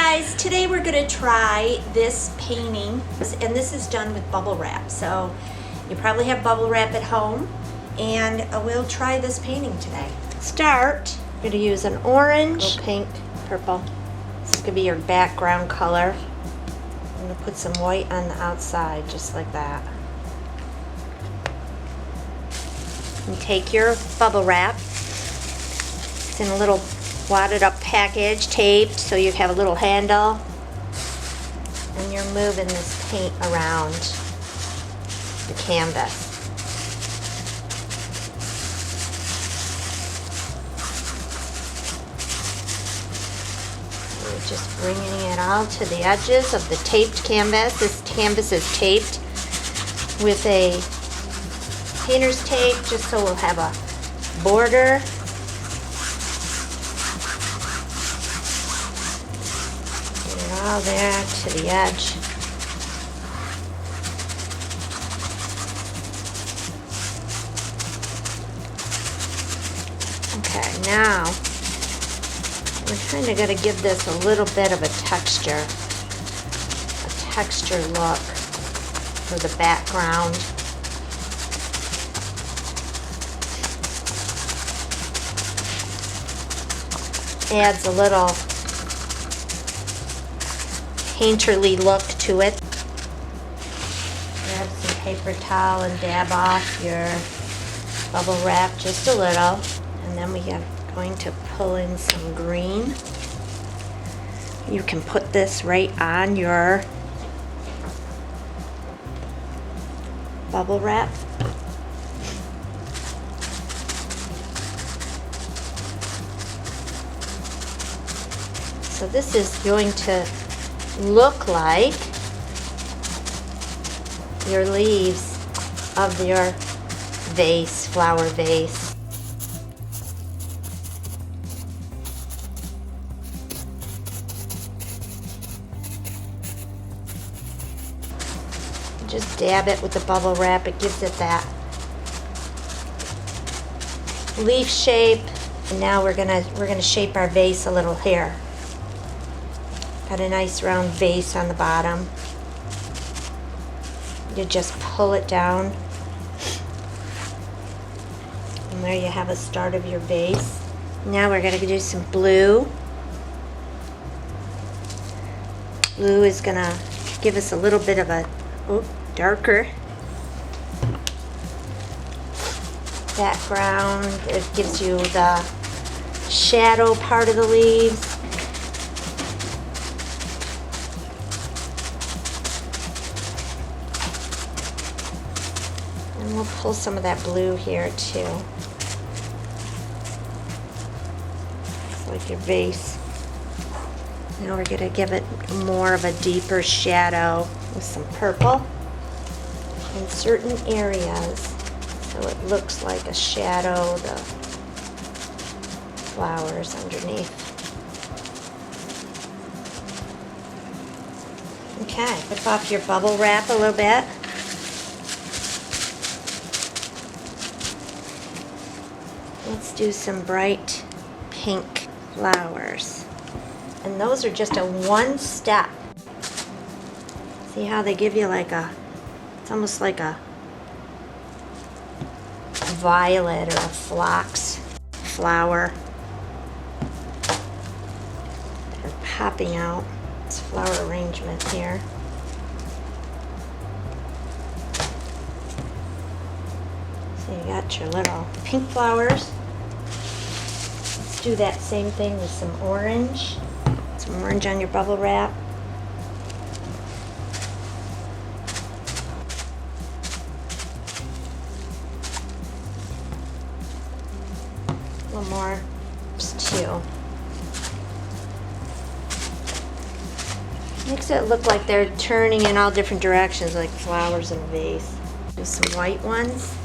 guys, today we're going to try this painting, and this is done with bubble wrap. So you probably have bubble wrap at home, and we'll try this painting today. Start, you're going to use an orange, pink, purple. This is going to be your background color. I'm going to put some white on the outside, just like that. And take your bubble wrap. It's in a little wadded up package, taped, so you have a little handle, and you're moving this paint around the canvas. We're just bringing it all to the edges of the taped canvas. This canvas is taped with a painter's tape, just so we'll have a border. All there to the edge. Okay, now we're kind of going to give this a little bit of a texture look for the background. Adds a little painterly look to it. Grab some paper towel and dab off your bubble wrap just a little, and then we are going to pull in some green. You can put this right on your bubble wrap. So this is going to look like your leaves of your vase, flower vase. Just dab it with the bubble wrap. It gives it that leaf shape. And now we're gonna shape our vase a little here. Got a nice round vase on the bottom. You just pull it down. And there you have a start of your vase. Now we're going to do some blue. Blue is going to give us a little bit of a darker background. It gives you the shadow part of the leaves. And we'll pull some of that blue here too. It's like your vase. Now we're going to give it more of a deeper shadow with some purple in certain areas, so it looks like a shadow, the flowers underneath. Okay, rip off your bubble wrap a little bit. Let's do some bright pink flowers. And those are just a one step. See how they give you like it's almost like a violet or a phlox flower. They're popping out. It's flower arrangement here. So you got your little pink flowers. Let's do that same thing with some orange. Some orange on your bubble wrap. A little more, just two. Makes it look like they're turning in all different directions, like flowers in a vase. Do some white ones.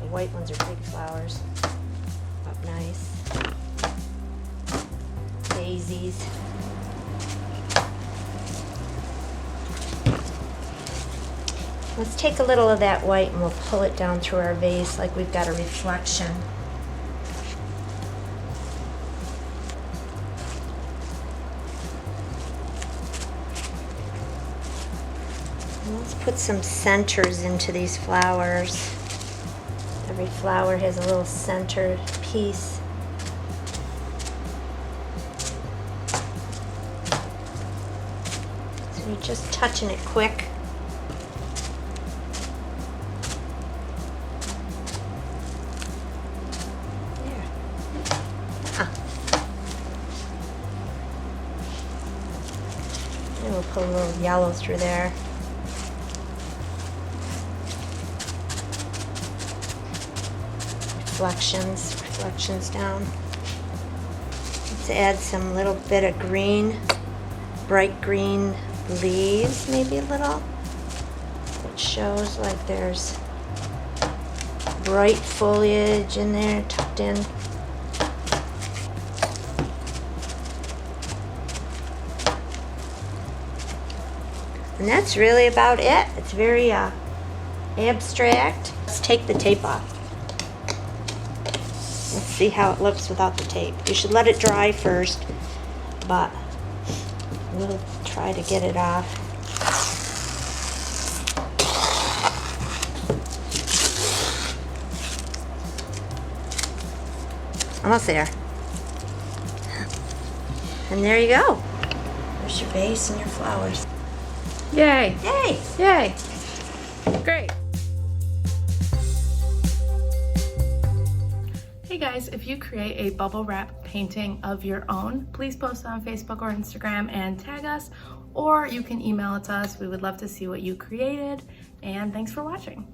The white ones are big flowers. Up nice. Daisies. Let's take a little of that white and we'll pull it down through our vase like we've got a reflection. put some centers into these flowers. Every flower has a little center piece. So you're just touching it quick. And we'll put a little yellow through there. Reflections down. Let's add some little bit of green, bright green leaves, maybe a little. It shows like there's bright foliage in there, tucked in. And that's really about it. It's very abstract. Let's take the tape off. Let's see how it looks without the tape. You should let it dry first, but we'll try to get it off. Almost there. And there you go. There's your vase and your flowers. Yay! Yay! Yay! Great! Hey guys, if you create a bubble wrap painting of your own, please post it on Facebook or Instagram and tag us, or you can email it to us. We would love to see what you created, and thanks for watching.